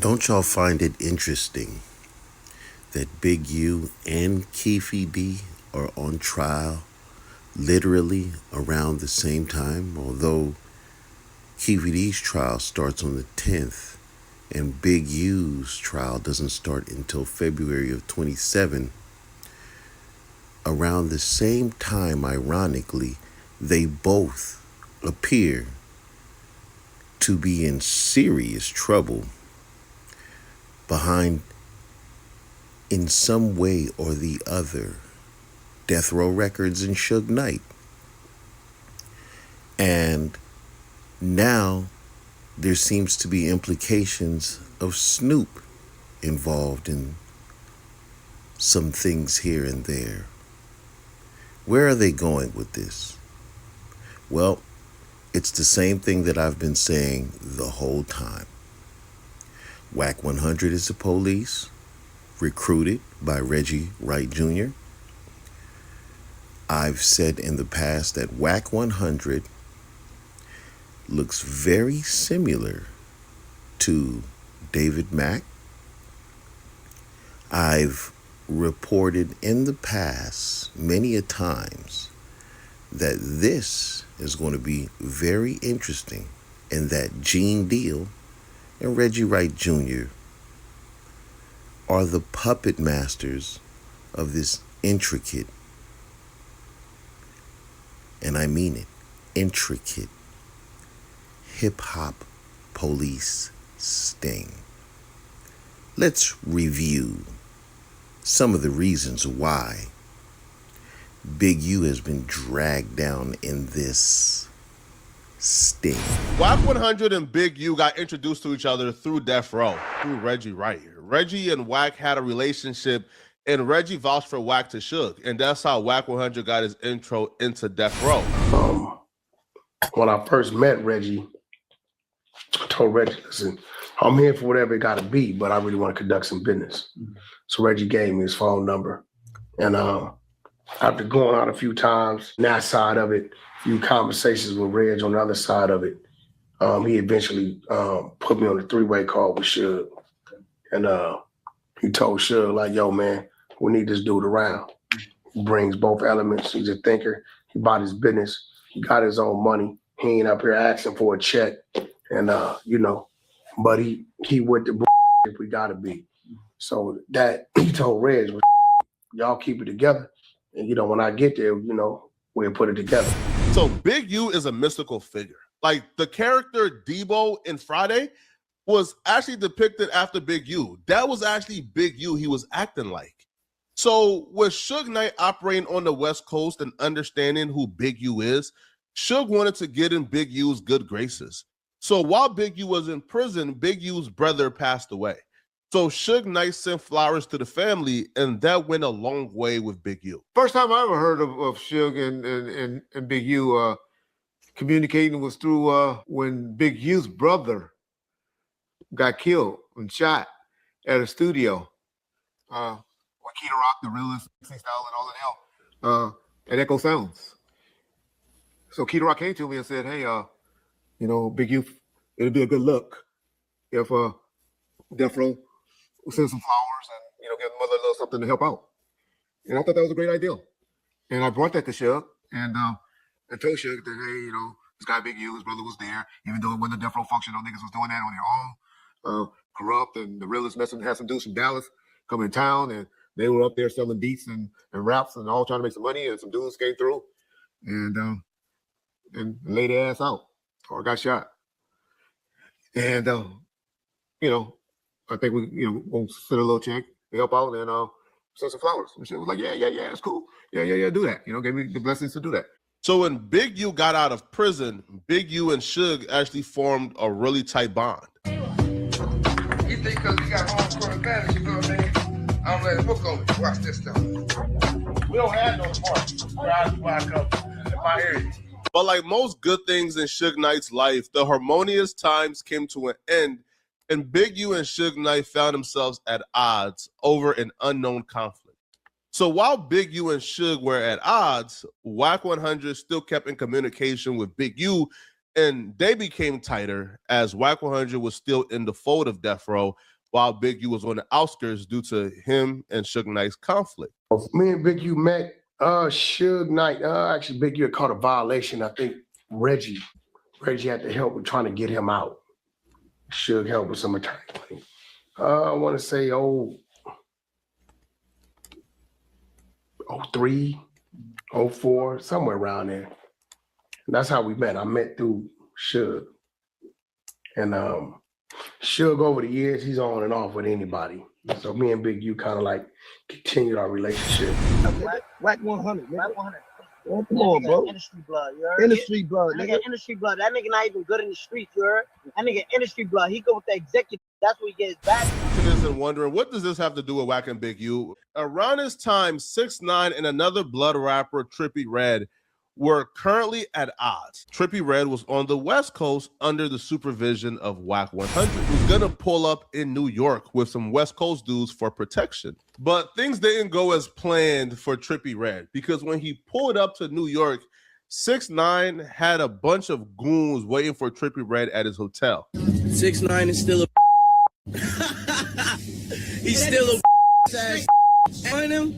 Don't y'all find it interesting that Big U and Keefe D are on trial literally around the same time? Although Keefe D's trial starts on the 10th and Big U's trial doesn't start until February of 27, around the same time, ironically, they both appear to be in serious trouble behind, in some way or the other, Death Row Records and Suge Knight. And now there seems to be implications of Snoop involved in some things here and there. Where are they going with this? Well, it's the same thing that I've been saying the whole time. Wack 100 is the police, recruited by Reggie Wright Jr. I've said in the past that Wack 100 looks very similar to David Mack. I've reported in the past many a times that this is going to be very interesting, and that Gene Deal and Reggie Wright Jr. are the puppet masters of this intricate, and I mean it, intricate hip-hop police sting. Let's review some of the reasons why Big U has been dragged down in this sting. Wack 100 and Big U got introduced to each other through Death Row, through Reggie Wright. Reggie and Wack had a relationship, and Reggie vouched for Wack to Suge, and that's how Wack 100 got his intro into Death Row. When I first met Reggie, I told Reggie, listen, I'm here for whatever it got to be, but I really want to conduct some business. So Reggie gave me his phone number. And after going out a few times, on that side of it, a few conversations with Reg on the other side of it, he eventually put me on a three-way call with Suge. And he told Suge, like, yo, man, we need this dude around. He brings both elements. He's a thinker. He bought his business. He got his own money. He ain't up here asking for a check. And, but he with the if we got to be. So that he told Reg, y'all keep it together. And, when I get there, we'll put it together. So Big U is a mystical figure. Like, the character Debo in Friday was actually depicted after Big U. That was actually Big U he was acting like. So with Suge Knight operating on the West Coast and understanding who Big U is, Suge wanted to get in Big U's good graces. So while Big U was in prison, Big U's brother passed away. So Suge Knight sent flowers to the family, and that went a long way with Big U. First time I ever heard of Suge and Big U communicating was through when Big U's brother got killed and shot at a studio. With Key Rock, the realist, style, and all of them at Echo Sounds. So Key Rock came to me and said, hey, Big U, it'll be a good look if Death Row will send some flowers and, give the mother a little something to help out. And I thought that was a great idea. And I brought that to Suge and I told Suge that, hey, this guy Big U, his brother was there, even though it wasn't a Death Row function, those niggas was doing that on their own, corrupt, and the realest messing had some dudes from Dallas come in town, and they were up there selling beats and raps and all trying to make some money, and some dudes came through and laid their ass out or got shot. And, I think we, gonna send a little check to help out and send some flowers. And she was like, yeah, it's cool. Yeah, do that. Gave me the blessings to do that. So when Big U got out of prison, Big U and Suge actually formed a really tight bond. You think because we got home court advantage, nigga? I'm letting book on it. Watch this stuff. We don't have no parts. Where I come in my area. But like most good things in Suge Knight's life, the harmonious times came to an end, and Big U and Suge Knight found themselves at odds over an unknown conflict. So while Big U and Suge were at odds, Wack 100 still kept in communication with Big U, and they became tighter as Wack 100 was still in the fold of Death Row, while Big U was on the outskirts due to him and Suge Knight's conflict. Me and Big U met. Suge Knight. Actually, Big U had caught a violation. I think Reggie had to help with trying to get him out. Suge helped with some attorney money. I want to say 03, 04, somewhere around there. And that's how we met. I met through Suge. And Suge, over the years, he's on and off with anybody. So me and Big U kind of like continued our relationship. Wack 100, man. Wack 100. Come on, bro. Industry blood, you heard? Industry blood, That nigga. nigga industry blood. That nigga not even good in the streets, you heard? That nigga industry blood. He go with the executive. That's what he gets back. And wondering, what does this have to do with Wack and Big U? Around this time, 6ix9ine and another blood rapper, Trippie Redd, were currently at odds. Trippie Redd was on the West Coast under the supervision of Wack 100, who's gonna pull up in New York with some West Coast dudes for protection. But things didn't go as planned for Trippie Redd, because when he pulled up to New York, 6ix9ine had a bunch of goons waiting for Trippie Redd at his hotel. 6ix9ine is still a he's still a ass on him.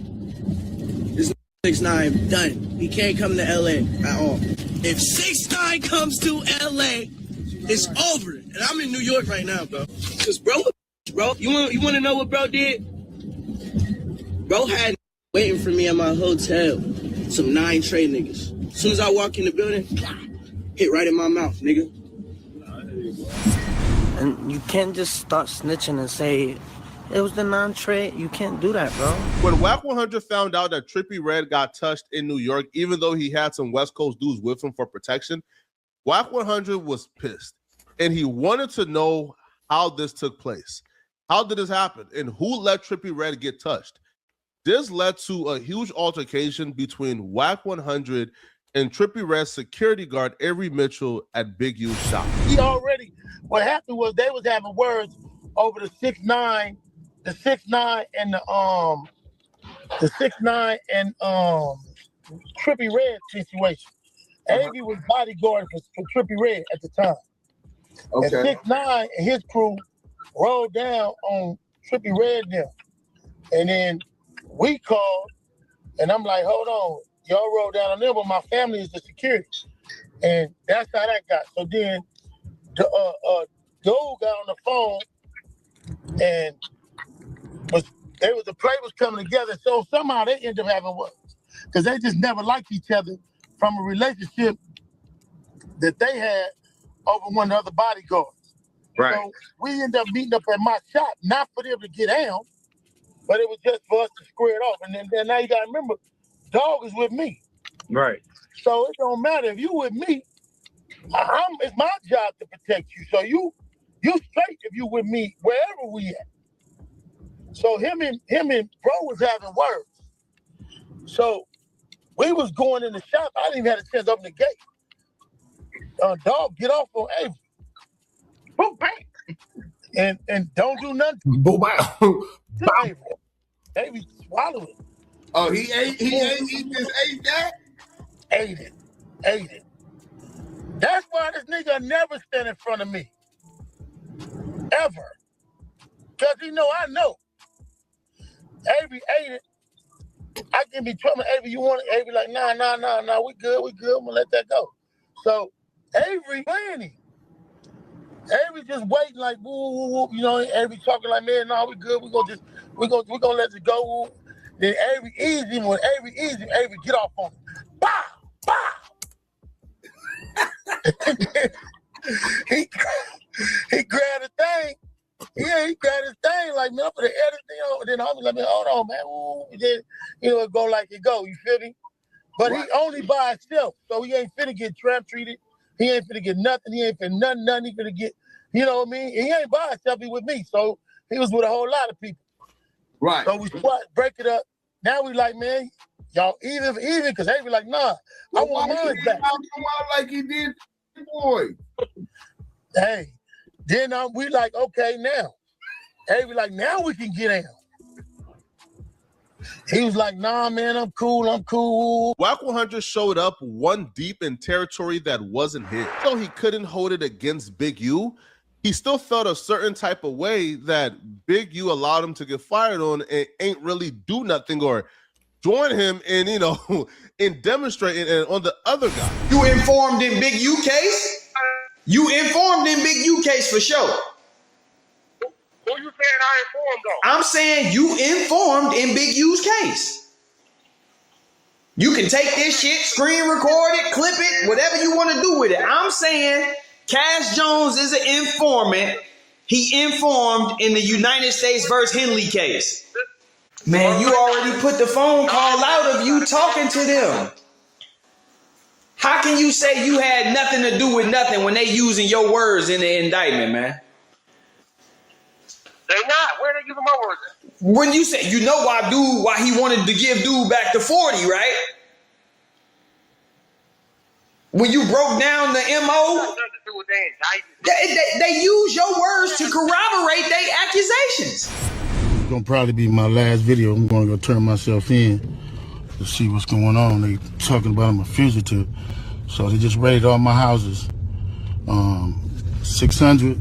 This 6ix9ine done. He can't come to LA at all. If 6ix9ine comes to LA, it's over. And I'm in New York right now, bro. Cause bro, you want to know what bro did? Bro had waiting for me at my hotel. Some 9 Trey niggas. As soon as I walk in the building, hit right in my mouth, nigga. And you can't just start snitching and say it was the non-trade. You can't do that, bro. When Wack 100 found out that Trippie Redd got touched in New York, even though he had some West Coast dudes with him for protection, Wack 100 was pissed. And he wanted to know how this took place. How did this happen? And who let Trippie Redd get touched? This led to a huge altercation between Wack 100 and Trippie Redd's security guard, Avery Mitchell, at Big U's shop. What happened was they was having words over the 6ix9ine and the 6ix9ine and Trippie Redd situation. Avery was bodyguard for Trippie Redd at the time. Okay. And 6ix9ine and his crew rolled down on Trippie Redd now. And then we called, and I'm like, hold on, y'all rolled down on them, but my family is the security. And that's how that got. So then the dude got on the phone, and the play was coming together. So somehow they ended up having words, because they just never liked each other from a relationship that they had over one of the other bodyguards. Right. So we ended up meeting up at my shop, not for them to get down, but it was just for us to square it off. And then now you got to remember, Dog is with me. Right. So it don't matter if you with me. It's my job to protect you. So you straight if you with me wherever we at. So him and bro was having words. So we was going in the shop. I didn't even have a chance to open the gate. Dog, get off on Avery. Boom, bang. And don't do nothing. Boom, bang. Avery swallow it. Oh, he just ate that? Ate it. That's why this nigga never stand in front of me. Ever. Because he know I know. Avery ate it. I can be trouble. Avery, you want it? Avery like, nah, we good. I'm gonna let that go. So Avery playing him. Avery just waiting like, woo, you know, Avery talking like, man, no, we good. We gonna let it go. Woo. Then Avery easy. When Avery easy, Avery get off on him. Bow. he grabbed the thing. Yeah, he grabbed his thing like, man, I'm gonna edit thing on. Then I'm like, hold on, man. Ooh. Then, it go like it go. You feel me? But he only by himself, so he ain't finna get trap treated. He ain't finna get nothing. He ain't finna nothing. He finna get, you know what I mean? He ain't by himself. He with me. So he was with a whole lot of people. Right. So we break it up. Now we like, man, y'all even, because they be like, nah, I want mine back. Come out like he did, boy. Hey, then we like, okay, now. Hey, we like, now we can get down. He was like, nah, man, I'm cool. Wack 100 showed up one deep in territory that wasn't his, so he couldn't hold it against Big U. he still felt a certain type of way that Big U allowed him to get fired on and ain't really do nothing or join him in, you know, in demonstrating and on the other guy. You informed in Big U case? You informed in Big U case for sure. Who you saying I informed though? I'm saying you informed in Big U's case. You can take this shit, screen record it, clip it, whatever you want to do with it. I'm saying Cash Jones is an informant. He informed in the United States versus Henley case. Man, you already put the phone call out of you talking to them. How can you say you had nothing to do with nothing when they using your words in the indictment, man? They not. Where they using my words at? When you say, you know why he wanted to give dude back to 40, right? When you broke down the MO, they use your words to corroborate their accusations. It's gonna probably be my last video. I'm gonna go turn myself in to see what's going on. They talking about I'm a fugitive. So they just raided all my houses. 600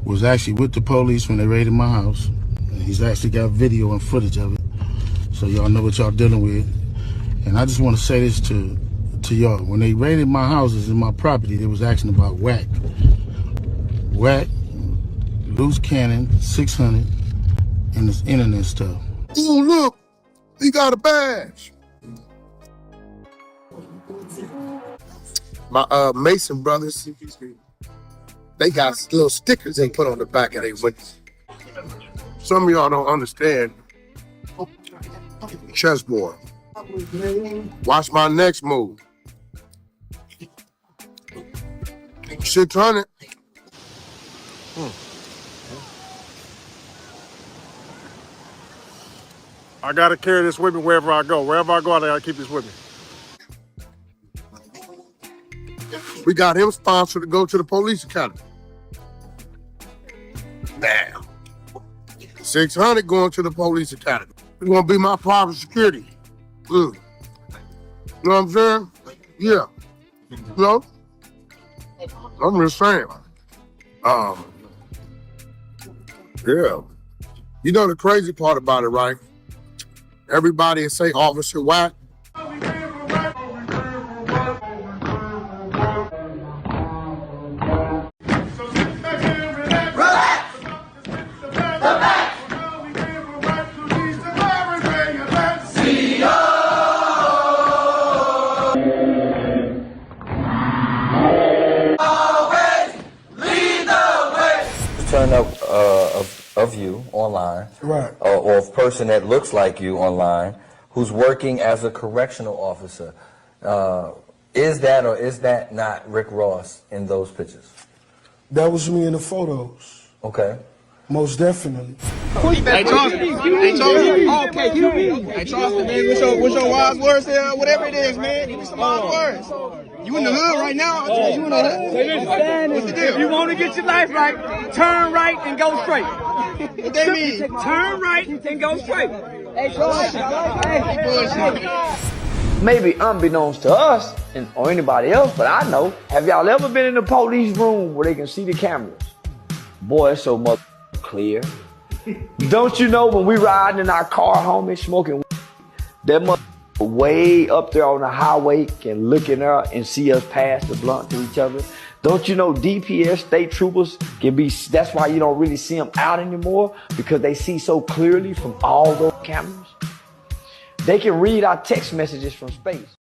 was actually with the police when they raided my house. And he's actually got video and footage of it. So y'all know what y'all dealing with. And I just want to say this to y'all. When they raided my houses and my property, they was asking about Wack. Wack, loose cannon, 600, and this internet stuff. Ooh, look, he got a badge. My Mason brothers, they got little stickers they put on the back of their windows. Some of y'all don't understand chessboard. Watch my next move. 600. I gotta carry this with me wherever I go. Wherever I go, I gotta keep this with me. We got him sponsored to go to the police academy. Now, 600 going to the police academy. It's gonna be my private security. You know what I'm saying? Yeah. You know? I'm just saying. Yeah. You know the crazy part about it, right? Everybody say Officer Wack. Turn up of you online, Right. Or a person that looks like you online, who's working as a correctional officer. Is that or is that not Rick Ross in those pictures? That was me in the photos. Okay. Most definitely. Hey, Charleston. Hey, Charleston. Oh, okay, QB. Hey, Charleston, man, what's your wise words there? Whatever it is, man. Give me some wise words. You in the hood right now? You in the hood? What's the deal? If you want to get your life right, turn right and go straight. What they mean? Turn right and go straight. Maybe unbeknownst to us or anybody else, but I know. Have y'all ever been in the police room where they can see the cameras? Boy, it's so much clear. Don't you know when we riding in our car home and smoking, that much way up there on the highway can look in there and see us pass the blunt to each other? Don't you know DPS state troopers can be, that's why you don't really see them out anymore, because they see so clearly from all those cameras. They can read our text messages from space.